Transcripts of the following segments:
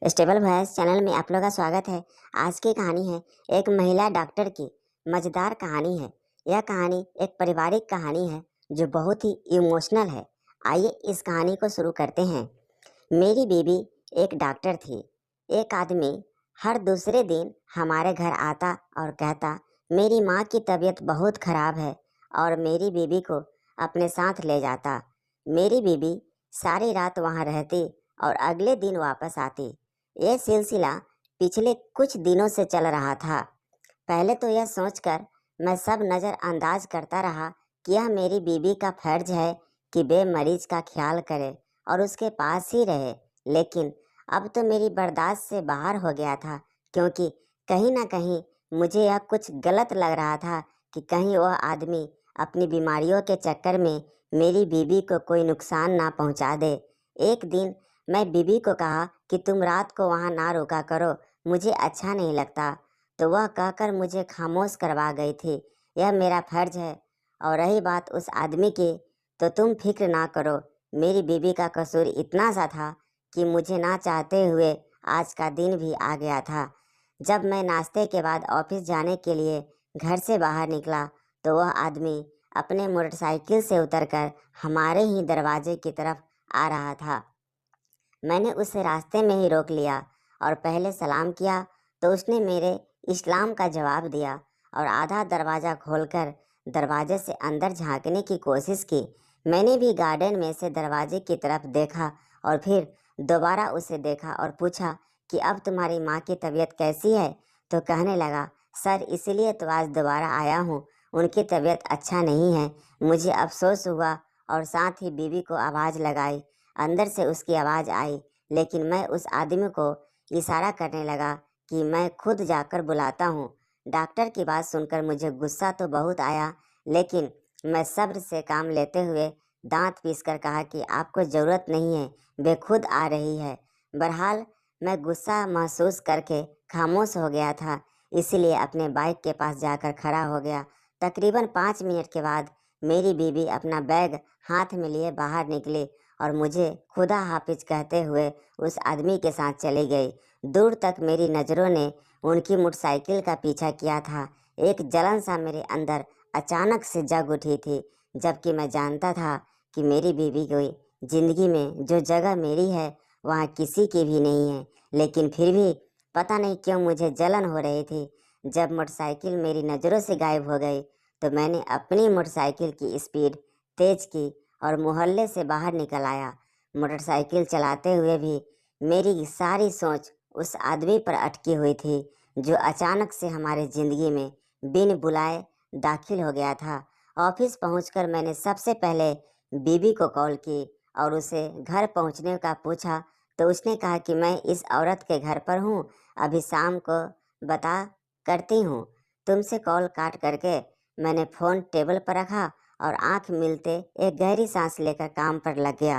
Stable voice channel में आप लोग का स्वागत है। आज की कहानी है एक महिला डॉक्टर की मजेदार कहानी है। यह कहानी एक पारिवारिक कहानी है जो बहुत ही इमोशनल है। आइए इस कहानी को शुरू करते हैं। मेरी बीबी एक डॉक्टर थी। एक आदमी हर दूसरे दिन हमारे घर आता और कहता, मेरी माँ की तबीयत बहुत खराब है, और मेरी बीबी को अपने साथ ले जाता। मेरी बीबी सारी रात वहाँ रहती और अगले दिन वापस आती। यह सिलसिला पिछले कुछ दिनों से चल रहा था। पहले तो यह सोचकर मैं सब नज़रअंदाज करता रहा कि यह मेरी बीबी का फर्ज है कि वे मरीज का ख्याल करे और उसके पास ही रहे। लेकिन अब तो मेरी बर्दाश्त से बाहर हो गया था, क्योंकि कहीं ना कहीं मुझे यह कुछ गलत लग रहा था कि कहीं वह आदमी अपनी बीमारियों के चक्कर में मेरी बीबी को कोई नुकसान ना पहुंचा दे। एक दिन मैं बीबी को कहा कि तुम रात को वहाँ ना रुका करो, मुझे अच्छा नहीं लगता। तो वह कहकर मुझे खामोश करवा गई थी। यह मेरा फर्ज है। और रही बात उस आदमी की, तो तुम फिक्र ना करो। मेरी बीबी का कसूर इतना सा था कि मुझे ना चाहते हुए आज का दिन भी आ गया था। जब मैं नाश्ते के बाद ऑफिस जाने के लिए घर से बाहर निकला, तो वह आदमी अपने मोटरसाइकिल से उतरकर हमारे ही दरवाजे की तरफ आ रहा था। मैंने उसे रास्ते में ही रोक लिया और पहले सलाम किया, तो उसने मेरे इस्लाम का जवाब दिया और आधा दरवाज़ा खोलकर दरवाजे से अंदर झांकने की कोशिश की। मैंने भी गार्डन में से दरवाजे की तरफ देखा और फिर दोबारा उसे देखा और पूछा कि अब तुम्हारी माँ की तबीयत कैसी है। तो कहने लगा, सर इसलिए तो आज दोबारा आया हूँ, उनकी तबीयत अच्छा नहीं है। मुझे अफसोस हुआ और साथ ही बीवी को आवाज़ लगाई। अंदर से उसकी आवाज़ आई, लेकिन मैं उस आदमी को इशारा करने लगा कि मैं खुद जाकर बुलाता हूँ। डॉक्टर की बात सुनकर मुझे गुस्सा तो बहुत आया, लेकिन मैं सब्र से काम लेते हुए दांत पीसकर कहा कि आपको ज़रूरत नहीं है, वे खुद आ रही है। बहरहाल मैं गुस्सा महसूस करके खामोश हो गया था, इसलिए अपने बाइक के पास जाकर खड़ा हो गया। तकरीबन 5 मिनट के बाद मेरी बीवी अपना बैग हाथ में लिए बाहर निकली और मुझे खुदा हाफिज कहते हुए उस आदमी के साथ चली गई। दूर तक मेरी नज़रों ने उनकी मोटरसाइकिल का पीछा किया था। एक जलन सा मेरे अंदर अचानक से जग उठी थी, जबकि मैं जानता था कि मेरी बीवी की ज़िंदगी में जो जगह मेरी है वहाँ किसी की भी नहीं है। लेकिन फिर भी पता नहीं क्यों मुझे जलन हो रही थी। जब मोटरसाइकिल मेरी नज़रों से गायब हो गई, तो मैंने अपनी मोटरसाइकिल की स्पीड तेज़ की और मोहल्ले से बाहर निकल आया। मोटरसाइकिल चलाते हुए भी मेरी सारी सोच उस आदमी पर अटकी हुई थी, जो अचानक से हमारी ज़िंदगी में बिन बुलाए दाखिल हो गया था। ऑफिस पहुंचकर मैंने सबसे पहले बीबी को कॉल की और उसे घर पहुंचने का पूछा, तो उसने कहा कि मैं इस औरत के घर पर हूं, अभी शाम को बता करती हूं। तुमसे कॉल काट करके मैंने फ़ोन टेबल पर रखा और आंख मिलते एक गहरी सांस लेकर काम पर लग गया।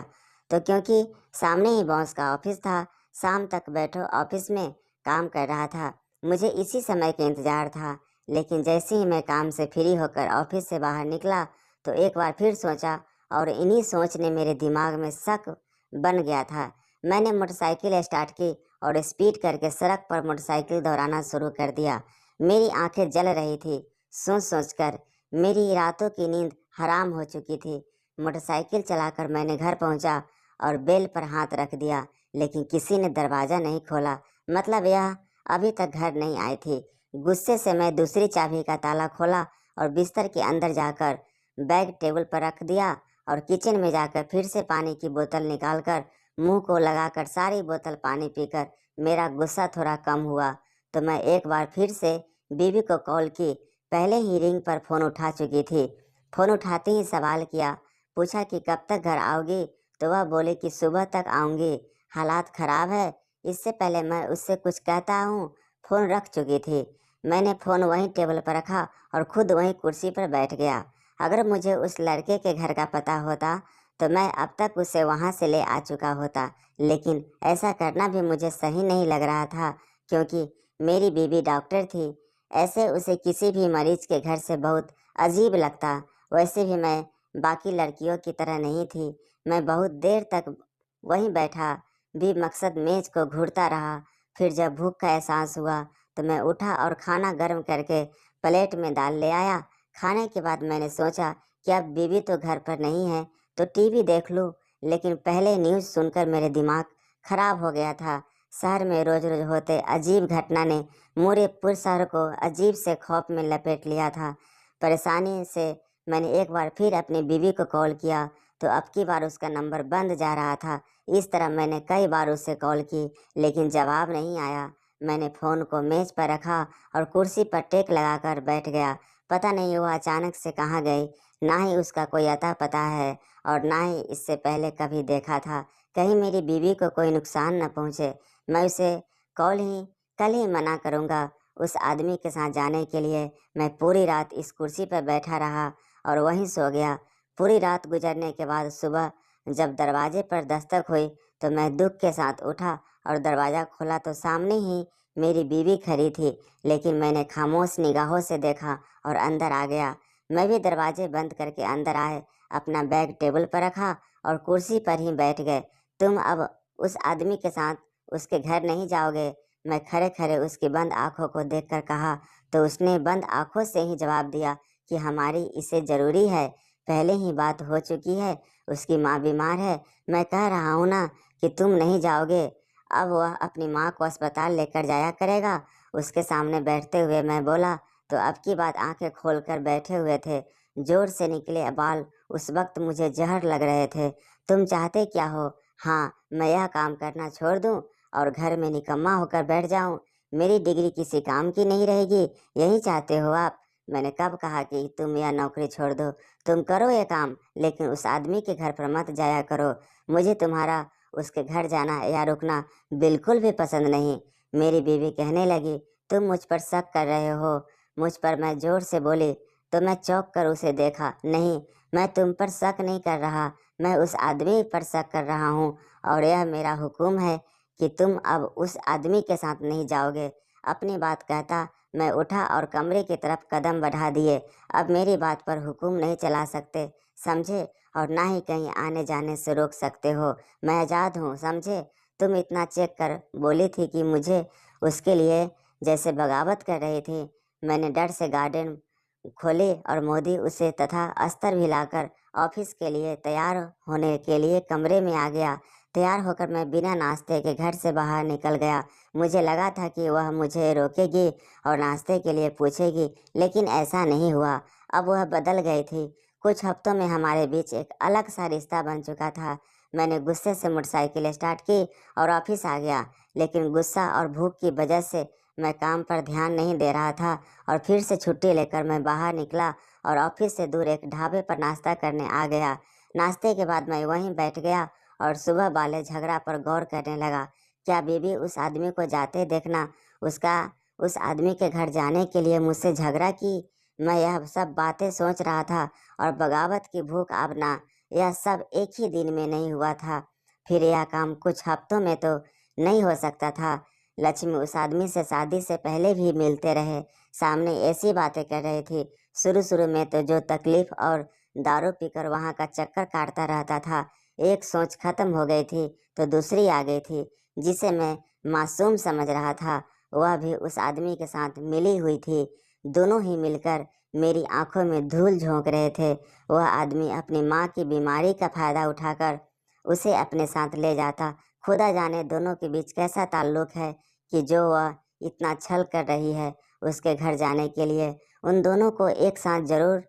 तो क्योंकि सामने ही बॉस का ऑफिस था, शाम तक बैठो ऑफिस में काम कर रहा था। मुझे इसी समय का इंतज़ार था। लेकिन जैसे ही मैं काम से फ्री होकर ऑफिस से बाहर निकला, तो एक बार फिर सोचा, और इन्हीं सोच ने मेरे दिमाग में शक बन गया था। मैंने मोटरसाइकिल स्टार्ट की और स्पीड करके सड़क पर मोटरसाइकिल दौड़ाना शुरू कर दिया। मेरी आंखें जल रही थी सोच सोच कर। मेरी रातों की नींद हराम हो चुकी थी। मोटरसाइकिल चलाकर मैंने घर पहुंचा और बेल पर हाथ रख दिया, लेकिन किसी ने दरवाज़ा नहीं खोला। मतलब यह अभी तक घर नहीं आई थी। गुस्से से मैं दूसरी चाबी का ताला खोला और बिस्तर के अंदर जाकर बैग टेबल पर रख दिया और किचन में जाकर फिर से पानी की बोतल निकालकर मुंह को लगाकर सारी बोतल पानी पीकर मेरा गुस्सा थोड़ा कम हुआ। तो मैं एक बार फिर से बीवी को कॉल की। पहले ही रिंग पर फ़ोन उठा चुकी थी। फ़ोन उठाते ही सवाल किया, पूछा कि कब तक घर आओगी। तो वह बोले कि सुबह तक आऊँगी, हालात ख़राब है। इससे पहले मैं उससे कुछ कहता हूँ, फ़ोन रख चुकी थी। मैंने फ़ोन वहीं टेबल पर रखा और खुद वहीं कुर्सी पर बैठ गया। अगर मुझे उस लड़के के घर का पता होता, तो मैं अब तक उसे वहाँ से ले आ चुका होता। लेकिन ऐसा करना भी मुझे सही नहीं लग रहा था, क्योंकि मेरी बीवी डॉक्टर थी। ऐसे उसे किसी भी मरीज के घर से बहुत अजीब लगता। वैसे भी मैं बाकी लड़कियों की तरह नहीं थी। मैं बहुत देर तक वहीं बैठा भी मकसद मेज को घूरता रहा। फिर जब भूख का एहसास हुआ तो मैं उठा और खाना गर्म करके प्लेट में दाल ले आया। खाने के बाद मैंने सोचा कि अब बीवी तो घर पर नहीं है तो टीवी देख लूं, लेकिन पहले न्यूज़ सुनकर मेरे दिमाग खराब हो गया था। शहर में रोज रोज होते अजीब घटना ने पूरे शहर को अजीब से खौफ में लपेट लिया था। परेशानी से मैंने एक बार फिर अपनी बीवी को कॉल किया तो अब की बार उसका नंबर बंद जा रहा था। इस तरह मैंने कई बार उससे कॉल की, लेकिन जवाब नहीं आया। मैंने फ़ोन को मेज पर रखा और कुर्सी पर टेक लगाकर बैठ गया। पता नहीं वह अचानक से कहाँ गई। ना ही उसका कोई अता पता है और ना ही इससे पहले कभी देखा था। कहीं मेरी बीवी को कोई नुकसान न पहुँचे। मैं उसे कल ही मना करूँगा। उस आदमी के साथ जाने के लिए मैं पूरी रात इस कुर्सी पर बैठा रहा और वहीं सो गया। पूरी रात गुजरने के बाद सुबह जब दरवाजे पर दस्तक हुई तो मैं दुख के साथ उठा और दरवाज़ा खोला तो सामने ही मेरी बीवी खड़ी थी। लेकिन मैंने खामोश निगाहों से देखा और अंदर आ गया। मैं भी दरवाजे बंद करके अंदर आए, अपना बैग टेबल पर रखा और कुर्सी पर ही बैठ गए। तुम अब उस आदमी के साथ उसके घर नहीं जाओगे? मैं खड़े खड़े उसकी बंद आंखों को देखकर कहा तो उसने बंद आंखों से ही जवाब दिया कि हमारी इसे ज़रूरी है, पहले ही बात हो चुकी है, उसकी माँ बीमार है। मैं कह रहा हूँ ना कि तुम नहीं जाओगे। अब वह अपनी माँ को अस्पताल लेकर जाया करेगा। उसके सामने बैठते हुए मैं बोला तो अब की बात आंखें खोलकर बैठे हुए थे। जोर से निकले बाल उस वक्त मुझे जहर लग रहे थे। तुम चाहते क्या हो? हाँ, मैं यह काम करना छोड़ दूँ और घर में निकम्मा होकर बैठ जाऊँ? मेरी डिग्री किसी काम की नहीं रहेगी, यही चाहते हो आप? मैंने कब कहा कि तुम यह नौकरी छोड़ दो? तुम करो ये काम, लेकिन उस आदमी के घर पर मत जाया करो। मुझे तुम्हारा उसके घर जाना या रुकना बिल्कुल भी पसंद नहीं। मेरी बीवी कहने लगी, तुम मुझ पर शक कर रहे हो? मुझ पर? मैं जोर से बोली तो मैं चौंक कर उसे देखा। नहीं, मैं तुम पर शक नहीं कर रहा, मैं उस आदमी पर शक कर रहा हूँ और यह मेरा हुक्म है कि तुम अब उस आदमी के साथ नहीं जाओगे। अपनी बात कहता मैं उठा और कमरे की तरफ कदम बढ़ा दिए। अब मेरी बात पर हुक्म नहीं चला सकते, समझे? और ना ही कहीं आने जाने से रोक सकते हो। मैं आज़ाद हूँ, समझे? तुम इतना चेक कर बोली थी कि मुझे उसके लिए जैसे बगावत कर रही थी। मैंने डर से गार्डन खोले और मोदी उसे तथा अस्तर भी लाकर ऑफिस के लिए तैयार होने के लिए कमरे में आ गया। तैयार होकर मैं बिना नाश्ते के घर से बाहर निकल गया। मुझे लगा था कि वह मुझे रोकेगी और नाश्ते के लिए पूछेगी, लेकिन ऐसा नहीं हुआ। अब वह बदल गई थी। कुछ हफ्तों में हमारे बीच एक अलग सा रिश्ता बन चुका था। मैंने गुस्से से मोटरसाइकिल स्टार्ट की और ऑफिस आ गया, लेकिन गुस्सा और भूख की वजह से मैं काम पर ध्यान नहीं दे रहा था और फिर से छुट्टी लेकर मैं बाहर निकला और ऑफिस से दूर एक ढाबे पर नाश्ता करने आ गया। नाश्ते के बाद मैं वहीं बैठ गया और सुबह वाले झगड़ा पर गौर करने लगा। क्या बीबी उस आदमी को जाते देखना उसका उस आदमी के घर जाने के लिए मुझसे झगड़ा की? मैं यह सब बातें सोच रहा था और बगावत की भूख आबना, यह सब एक ही दिन में नहीं हुआ था। फिर यह काम कुछ हफ्तों में तो नहीं हो सकता था। लक्ष्मी उस आदमी से शादी से पहले भी मिलते रहे, सामने ऐसी बातें कर रही थी। शुरू शुरू में तो जो तकलीफ और दारू पीकर वहाँ का चक्कर काटता रहता था, एक सोच खत्म हो गई थी तो दूसरी आ गई थी। जिसे मैं मासूम समझ रहा था वह भी उस आदमी के साथ मिली हुई थी। दोनों ही मिलकर मेरी आंखों में धूल झोंक रहे थे। वह आदमी अपनी माँ की बीमारी का फायदा उठाकर उसे अपने साथ ले जाता। खुदा जाने दोनों के बीच कैसा ताल्लुक है कि जो वह इतना छल कर रही है उसके घर जाने के लिए। उन दोनों को एक साथ जरूर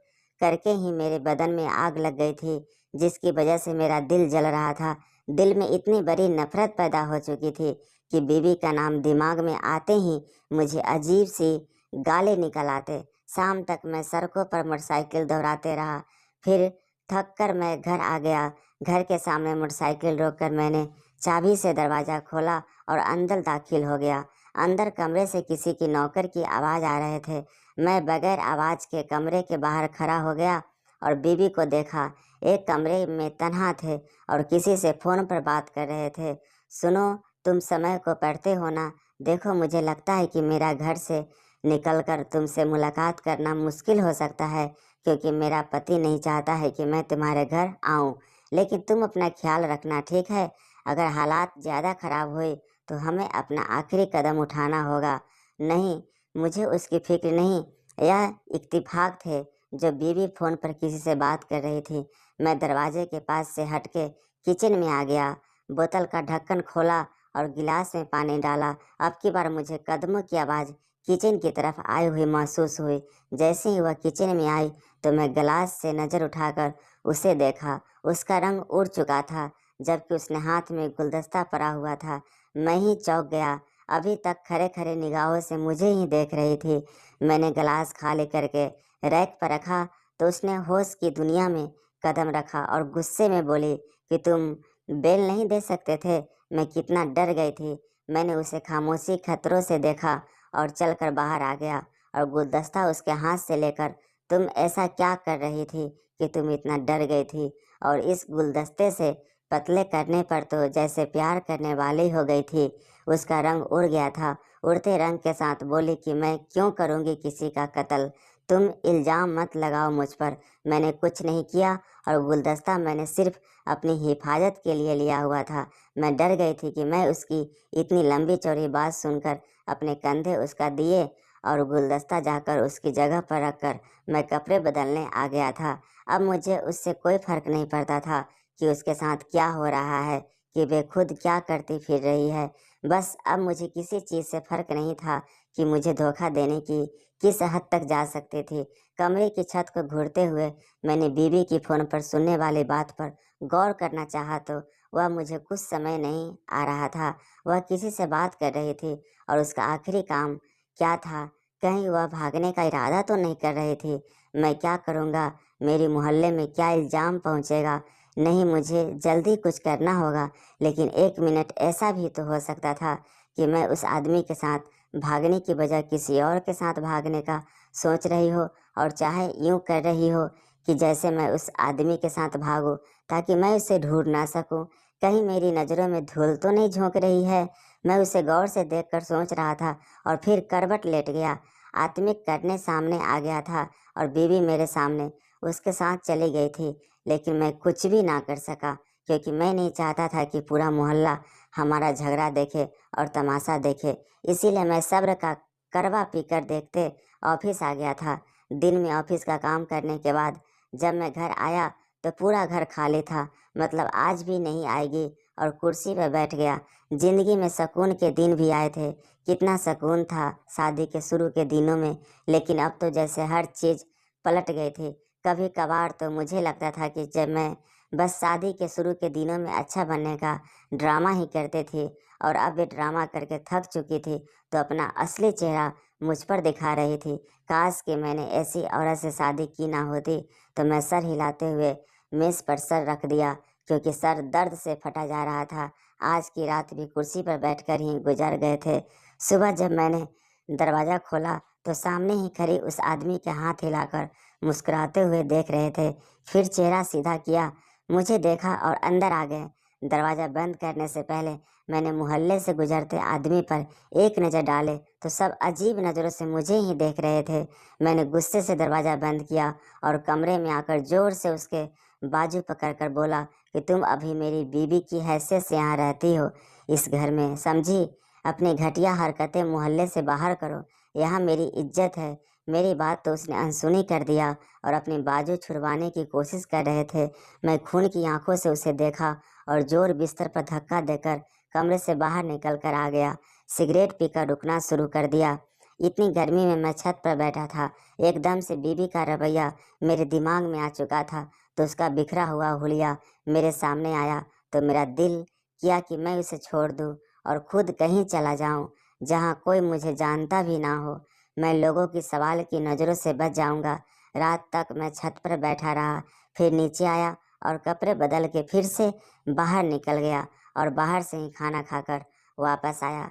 करके ही मेरे बदन में आग लग गई थी, जिसकी वजह से मेरा दिल जल रहा था। दिल में इतनी बड़ी नफरत पैदा हो चुकी थी कि बीवी का नाम दिमाग में आते ही मुझे अजीब सी गाले निकल आते। शाम तक मैं सड़कों पर मोटरसाइकिल दौड़ाते रहा। फिर थक कर मैं घर आ गया। घर के सामने मोटरसाइकिल रोककर मैंने चाबी से दरवाज़ा खोला और अंदर दाखिल हो गया। अंदर कमरे से किसी की नौकर की आवाज़ आ रहे थे। मैं बगैर आवाज़ के कमरे के बाहर खड़ा हो गया और बीवी को देखा। एक कमरे में तन्हा थे और किसी से फ़ोन पर बात कर रहे थे। सुनो, तुम समय को पढ़ते हो ना? देखो, मुझे लगता है कि मेरा घर से निकलकर तुमसे मुलाकात करना मुश्किल हो सकता है, क्योंकि मेरा पति नहीं चाहता है कि मैं तुम्हारे घर आऊं। लेकिन तुम अपना ख्याल रखना, ठीक है? अगर हालात ज़्यादा ख़राब हुए तो हमें अपना आखिरी कदम उठाना होगा। नहीं, मुझे उसकी फ़िक्र नहीं। यह इत्तेफ़ाक थे जो बीवी फ़ोन पर किसी से बात कर रही थी। मैं दरवाजे के पास से हट के किचन में आ गया, बोतल का ढक्कन खोला और गिलास में पानी डाला। अब की बार मुझे कदमों की आवाज़ किचन की तरफ आई हुई महसूस हुई। जैसे ही वह किचन में आई तो मैं गिलास से नज़र उठाकर उसे देखा। उसका रंग उड़ चुका था, जबकि उसने हाथ में गुलदस्ता पड़ा हुआ था। मैं ही चौंक गया। अभी तक खरे खरे निगाहों से मुझे ही देख रही थी। मैंने गिलास खाली करके रैक पर रखा तो उसने होश की दुनिया में कदम रखा और गुस्से में बोली कि तुम बेल नहीं दे सकते थे। मैं कितना डर गई थी। मैंने उसे खामोशी खतरों से देखा और चलकर बाहर आ गया और गुलदस्ता उसके हाथ से लेकर, तुम ऐसा क्या कर रही थी कि तुम इतना डर गई थी? और इस गुलदस्ते से पतले करने पर तो जैसे प्यार करने वाली हो गई थी। उसका रंग उड़ गया था। उड़ते रंग के साथ बोली कि मैं क्यों करूँगी किसी का कत्ल? तुम इल्ज़ाम मत लगाओ मुझ पर। मैंने कुछ नहीं किया और गुलदस्ता मैंने सिर्फ अपनी हिफाजत के लिए लिया हुआ था। मैं डर गई थी कि मैं उसकी इतनी लंबी चौड़ी बात सुनकर अपने कंधे उसका दिए और गुलदस्ता जाकर उसकी जगह पर रखकर मैं कपड़े बदलने आ गया था। अब मुझे उससे कोई फ़र्क नहीं पड़ता था कि उसके साथ क्या हो रहा है, कि वे खुद क्या करती फिर रही है। बस अब मुझे किसी चीज़ से फ़र्क नहीं था कि मुझे धोखा देने की किस हद तक जा सकती थी। कमरे की छत को घूरते हुए मैंने बीवी की फ़ोन पर सुनने वाली बात पर गौर करना चाहा तो वह मुझे कुछ समय नहीं आ रहा था। वह किसी से बात कर रही थी और उसका आखिरी काम क्या था? कहीं वह भागने का इरादा तो नहीं कर रही थी? मैं क्या करूँगा? मेरे मोहल्ले में क्या इल्ज़ाम पहुँचेगा? नहीं, मुझे जल्दी कुछ करना होगा। लेकिन एक मिनट ऐसा भी तो हो सकता था कि मैं उस आदमी के साथ भागने की बजाय किसी और के साथ भागने का सोच रही हो और चाहे यूँ कर रही हो कि जैसे मैं उस आदमी के साथ भागूं ताकि मैं उसे ढूंढ ना सकूं। कहीं मेरी नज़रों में धूल तो नहीं झोंक रही है? मैं उसे गौर से देखकर सोच रहा था और फिर करवट लेट गया। आत्मिक करने सामने आ गया था और बीवी मेरे सामने उसके साथ चली गई थी। लेकिन मैं कुछ भी ना कर सका क्योंकि मैं नहीं चाहता था कि पूरा मोहल्ला हमारा झगड़ा देखे और तमाशा देखे। इसीलिए मैं सब्र का करवा पीकर देखते ऑफिस आ गया था। दिन में ऑफिस का काम करने के बाद जब मैं घर आया तो पूरा घर खाली था। मतलब आज भी नहीं आएगी, और कुर्सी पर बैठ गया। जिंदगी में सुकून के दिन भी आए थे। कितना सुकून था शादी के शुरू के दिनों में, लेकिन अब तो जैसे हर चीज़ पलट गई थी। कभी कभार तो मुझे लगता था कि जब मैं बस शादी के शुरू के दिनों में अच्छा बनने का ड्रामा ही करते थे और अब ये ड्रामा करके थक चुकी थी तो अपना असली चेहरा मुझ पर दिखा रही थी। काश कि मैंने ऐसी औरत से शादी की ना होती। तो मैं सर हिलाते हुए मेज पर सर रख दिया क्योंकि सर दर्द से फटा जा रहा था। आज की रात भी कुर्सी पर बैठकर ही गुजर गए थे। सुबह जब मैंने दरवाज़ा खोला तो सामने ही खड़ी उस आदमी के हाथ हिलाकर मुस्कुराते हुए देख रहे थे। फिर चेहरा सीधा किया, मुझे देखा और अंदर आ गए। दरवाज़ा बंद करने से पहले मैंने मोहल्ले से गुजरते आदमी पर एक नज़र डाले तो सब अजीब नज़रों से मुझे ही देख रहे थे। मैंने गुस्से से दरवाज़ा बंद किया और कमरे में आकर ज़ोर से उसके बाजू पकड़कर बोला कि तुम अभी मेरी बीवी की हैसियत से यहाँ रहती हो इस घर में, समझी? अपनी घटिया हरकतें मोहल्ले से बाहर करो। यहाँ मेरी इज्जत है। मेरी बात तो उसने अनसुनी कर दिया और अपनी बाजू छुड़वाने की कोशिश कर रहे थे। मैं खून की आंखों से उसे देखा और जोर बिस्तर पर धक्का देकर कमरे से बाहर निकल कर आ गया। सिगरेट पीकर रुकना शुरू कर दिया। इतनी गर्मी में मैं छत पर बैठा था। एकदम से बीबी का रवैया मेरे दिमाग में आ चुका था तो उसका बिखरा हुआ हुलिया मेरे सामने आया तो मेरा दिल किया कि मैं उसे छोड़ दूं और खुद कहीं चला जाऊं जहां कोई मुझे जानता भी ना हो। मैं लोगों की सवाल की नज़रों से बच जाऊंगा। रात तक मैं छत पर बैठा रहा, फिर नीचे आया और कपड़े बदल के फिर से बाहर निकल गया और बाहर से ही खाना खाकर वापस आया।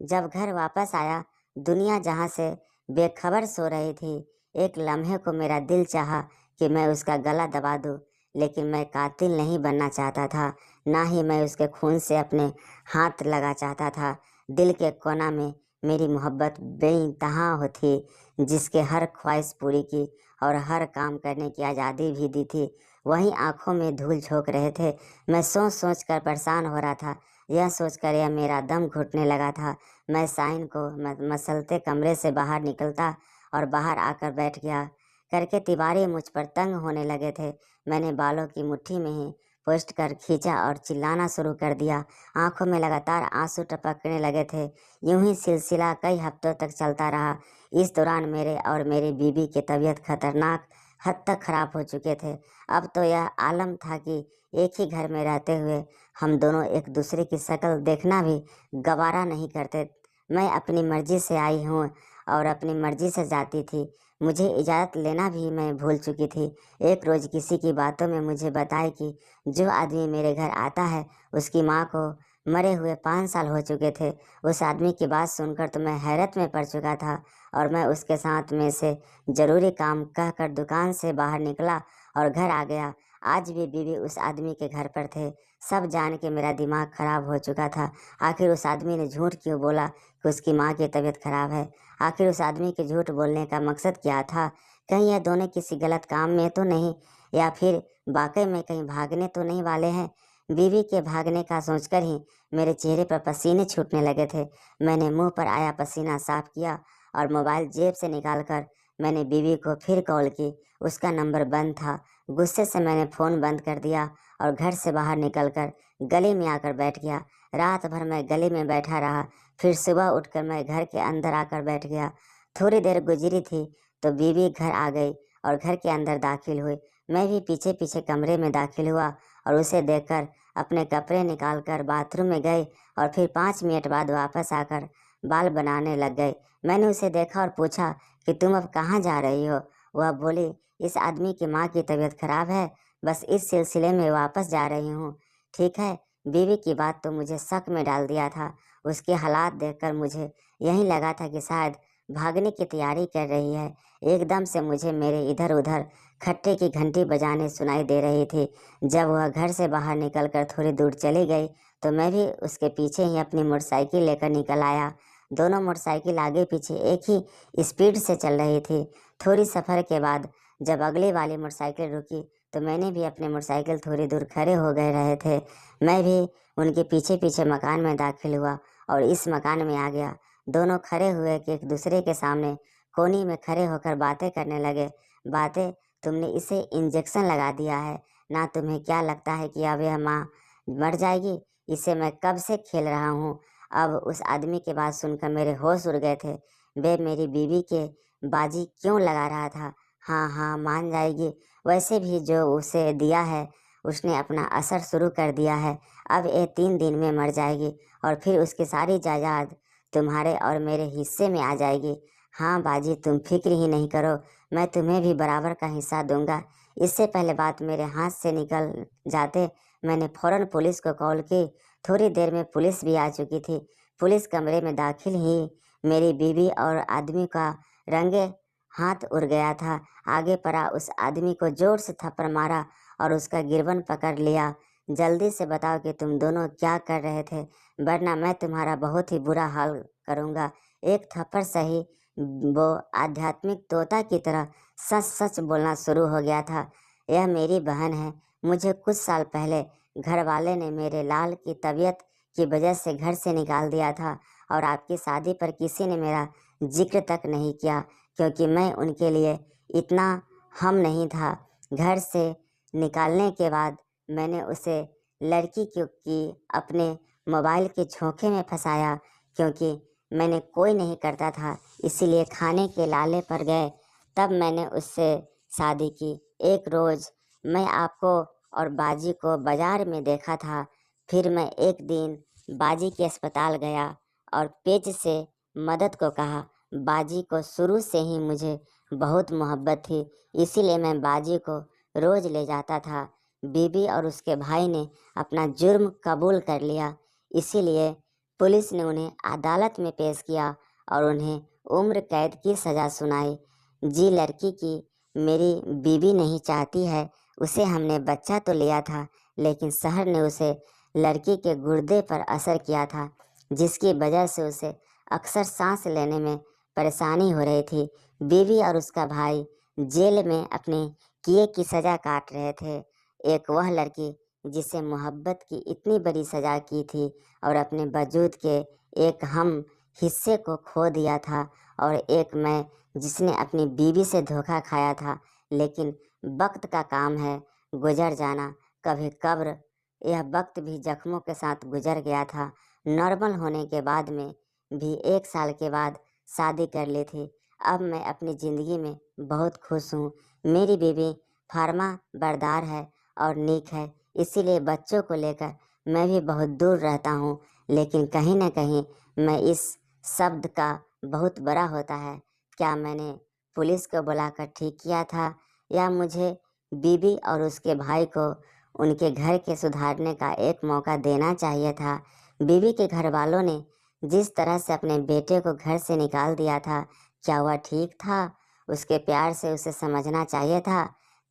जब घर वापस आया, दुनिया जहाँ से बेखबर सो रही थी, एक लम्हे को मेरा दिल चाहा कि मैं उसका गला दबा दूं, लेकिन मैं कातिल नहीं बनना चाहता था, ना ही मैं उसके खून से अपने हाथ लगा चाहता था। दिल के कोना में मेरी मोहब्बत बेइंतहा हो थी, जिसके हर ख्वाहिश पूरी की और हर काम करने की आज़ादी भी दी थी। वहीं आंखों में धूल झोंक रहे थे। मैं सोच सोच कर परेशान हो रहा था। यह सोचकर यह मेरा दम घुटने लगा था। मैं साइन को मसलते कमरे से बाहर निकलता और बाहर आकर बैठ गया करके तिवारी मुझ पर तंग होने लगे थे। मैंने बालों की मुट्ठी में ही पोस्ट कर खींचा और चिल्लाना शुरू कर दिया। आंखों में लगातार आंसू टपकने लगे थे। यूं ही सिलसिला कई हफ्तों तक चलता रहा। इस दौरान मेरे और मेरी बीवी की तबीयत खतरनाक हद तक खराब हो चुके थे। अब तो यह आलम था कि एक ही घर में रहते हुए हम दोनों एक दूसरे की शक्ल देखना भी गवारा नहीं करते। मैं अपनी मर्जी से आई हूँ और अपनी मर्जी से जाती थी। मुझे इजाज़त लेना भी मैं भूल चुकी थी। एक रोज़ किसी की बातों में मुझे बताए कि जो आदमी मेरे घर आता है उसकी माँ को मरे हुए 5 साल हो चुके थे। उस आदमी की बात सुनकर तो मैं हैरत में पड़ चुका था और मैं उसके साथ में से ज़रूरी काम कहकर दुकान से बाहर निकला और घर आ गया। आज भी बीवी उस आदमी के घर पर थे। सब जान के मेरा दिमाग खराब हो चुका था। आखिर उस आदमी ने झूठ क्यों बोला कि उसकी माँ की तबीयत खराब है? आखिर उस आदमी के झूठ बोलने का मकसद क्या था? कहीं यह दोनों किसी गलत काम में तो नहीं, या फिर वाकई में कहीं भागने तो नहीं वाले हैं? बीवी के भागने का सोचकर ही मेरे चेहरे पर पसीने छूटने लगे थे। मैंने मुंह पर आया पसीना साफ किया और मोबाइल जेब से निकालकर मैंने बीवी को फिर कॉल की। उसका नंबर बंद था। गुस्से से मैंने फ़ोन बंद कर दिया और घर से बाहर निकलकर गली में आकर बैठ गया। रात भर मैं गली में बैठा रहा। फिर सुबह उठकर मैं घर के अंदर आकर बैठ गया। थोड़ी देर गुजरी थी तो बीवी घर आ गई और घर के अंदर दाखिल हुई। मैं भी पीछे पीछे कमरे में दाखिल हुआ और उसे देखकर अपने कपड़े निकालकर बाथरूम में गई और फिर 5 मिनट बाद वापस आकर बाल बनाने लग गई। मैंने उसे देखा और पूछा कि तुम अब कहाँ जा रही हो? वह बोली, इस आदमी की माँ की तबीयत खराब है, बस इस सिलसिले में वापस जा रही हूँ। ठीक है। बीवी की बात तो मुझे शक में डाल दिया था। उसके हालात देखकर मुझे यही लगा था कि शायद भागने की तैयारी कर रही है। एकदम से मुझे मेरे इधर उधर खट्टे की घंटी बजाने सुनाई दे रही थी। जब वह घर से बाहर निकलकर थोड़ी दूर चली गई तो मैं भी उसके पीछे ही अपनी मोटरसाइकिल लेकर निकल आया। दोनों मोटरसाइकिल आगे पीछे एक ही स्पीड से चल रही थी। थोड़ी सफ़र के बाद जब अगली वाली मोटरसाइकिल रुकी तो मैंने भी अपनी मोटरसाइकिल थोड़ी दूर खड़े हो गए रहे थे। मैं भी उनके पीछे पीछे मकान में दाखिल हुआ और इस मकान में आ गया। दोनों खड़े हुए कि एक दूसरे के सामने कोनी में खड़े होकर बातें करने लगे। बातें, तुमने इसे इंजेक्शन लगा दिया है ना? तुम्हें क्या लगता है कि अब यह माँ मर जाएगी? इसे मैं कब से खेल रहा हूँ। अब उस आदमी की बात सुनकर मेरे होश उड़ गए थे। वे मेरी बीवी के बाजी क्यों लगा रहा था? हाँ हाँ, मान जाएगी। वैसे भी जो उसे दिया है उसने अपना असर शुरू कर दिया है। अब ये 3 दिन में मर जाएगी और फिर उसकी सारी जायदाद तुम्हारे और मेरे हिस्से में आ जाएगी। हाँ बाजी, तुम फिक्र ही नहीं करो, मैं तुम्हें भी बराबर का हिस्सा दूंगा। इससे पहले बात मेरे हाथ से निकल जाते मैंने फ़ौरन पुलिस को कॉल की। थोड़ी देर में पुलिस भी आ चुकी थी। पुलिस कमरे में दाखिल ही मेरी बीवी और आदमी का रंगे हाथ उड़ गया था। आगे पड़ा उस आदमी को जोर से थप्पड़ मारा और उसका गिरबन पकड़ लिया। जल्दी से बताओ कि तुम दोनों क्या कर रहे थे, वरना मैं तुम्हारा बहुत ही बुरा हाल करूँगा। एक थप्पड़ सही। वो आध्यात्मिक तोता की तरह सच सच बोलना शुरू हो गया था। यह मेरी बहन है। मुझे कुछ साल पहले घर वाले ने मेरे लाल की तबीयत की वजह से घर से निकाल दिया था और आपकी शादी पर किसी ने मेरा जिक्र तक नहीं किया, क्योंकि मैं उनके लिए इतना हम नहीं था। घर से निकालने के बाद मैंने उसे लड़की की अपने मोबाइल के झोंके में फंसाया, क्योंकि मैंने कोई नहीं करता था, इसीलिए खाने के लाले पर गए। तब मैंने उससे शादी की। एक रोज़ मैं आपको और बाजी को बाजार में देखा था। फिर मैं एक दिन बाजी के अस्पताल गया और पेज से मदद को कहा। बाजी को शुरू से ही मुझे बहुत मोहब्बत थी, इसीलिए मैं बाजी को रोज़ ले जाता था। बीबी और उसके भाई ने अपना जुर्म कबूल कर लिया, इसीलिए पुलिस ने उन्हें अदालत में पेश किया और उन्हें उम्र कैद की सज़ा सुनाई। जी, लड़की की मेरी बीबी नहीं चाहती है। उसे हमने बच्चा तो लिया था, लेकिन शहर ने उसे लड़की के गुर्दे पर असर किया था, जिसकी वजह से उसे अक्सर सांस लेने में परेशानी हो रही थी। बीवी और उसका भाई जेल में अपने किए की सज़ा काट रहे थे। एक वह लड़की जिसे मोहब्बत की इतनी बड़ी सजा की थी और अपने वजूद के एक हम हिस्से को खो दिया था, और एक मैं जिसने अपनी बीवी से धोखा खाया था। लेकिन वक्त का काम है गुजर जाना, कभी कब्र। यह वक्त भी जख्मों के साथ गुजर गया था। नॉर्मल होने के बाद में भी 1 साल के बाद शादी कर ली थी। अब मैं अपनी ज़िंदगी में बहुत खुश हूँ। मेरी बीवी फार्मा बरदार है और नीक है, इसीलिए बच्चों को लेकर मैं भी बहुत दूर रहता हूँ। लेकिन कहीं न कहीं मैं इस शब्द का बहुत बड़ा होता है। क्या मैंने पुलिस को बुलाकर ठीक किया था, या मुझे बीवी और उसके भाई को उनके घर के सुधारने का एक मौका देना चाहिए था? बीवी के घर वालों ने जिस तरह से अपने बेटे को घर से निकाल दिया था, क्या वह ठीक था? उसके प्यार से उसे समझना चाहिए था।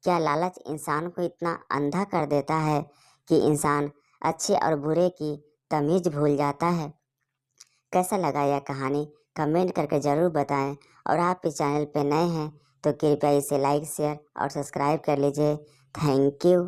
क्या लालच इंसान को इतना अंधा कर देता है कि इंसान अच्छे और बुरे की तमीज़ भूल जाता है? कैसा लगा यह कहानी कमेंट करके ज़रूर बताएं, और आप इस चैनल पे नए हैं तो कृपया इसे लाइक शेयर और सब्सक्राइब कर लीजिए। Thank you.